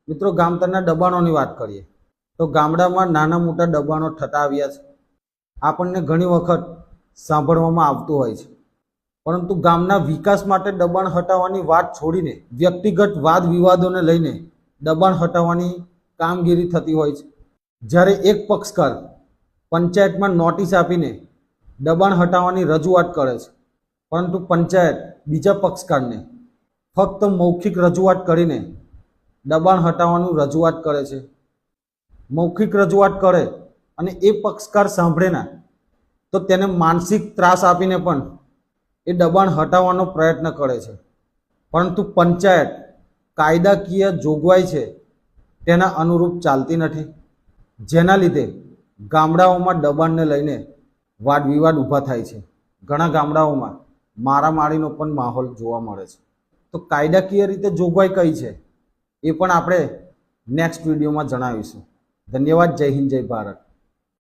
મિત્રો ગામતળના દબાણોની વાત કરીએ તો ગામડામાં નાના મોટા દબાણો થતા આવ્યા છે. આપણને ઘણી વખત સાંભળવામાં આવતું હોય છે, પરંતુ ગામના વિકાસ માટે દબાણ હટાવવાની વાત છોડીને વ્યક્તિગત વાદ વિવાદોને લઈને દબાણ હટાવવાની કામગીરી થતી હોય છે. જ્યારે એક પક્ષકાર પંચાયતમાં નોટિસ આપીને દબાણ હટાવવાની રજૂઆત કરે છે, પરંતુ પંચાયત બીજા પક્ષકારને ફક્ત મૌખિક રજૂઆત કરીને દબાણ હટાવવાનું રજૂઆત કરે છે. મૌખિક રજૂઆત કરે અને એ પક્ષકાર સાંભળે ના તો તેને માનસિક ત્રાસ આપીને પણ એ દબાણ હટાવવાનો પ્રયત્ન કરે છે. પરંતુ પંચાયત કાયદાકીય જોગવાઈ છે તેના અનુરૂપ ચાલતી નથી, જેના લીધે ગામડાઓમાં દબાણને લઈને વાદ વિવાદ ઊભા થાય છે. ઘણા ગામડાઓમાં મારામારીનો પણ માહોલ જોવા મળે છે. તો કાયદાકીય રીતે જોગવાઈ કઈ છે એ પણ આપણે નેક્સ્ટ વિડીયોમાં જણાવીશું. ધન્યવાદ. જય હિન્દ, જય ભારત.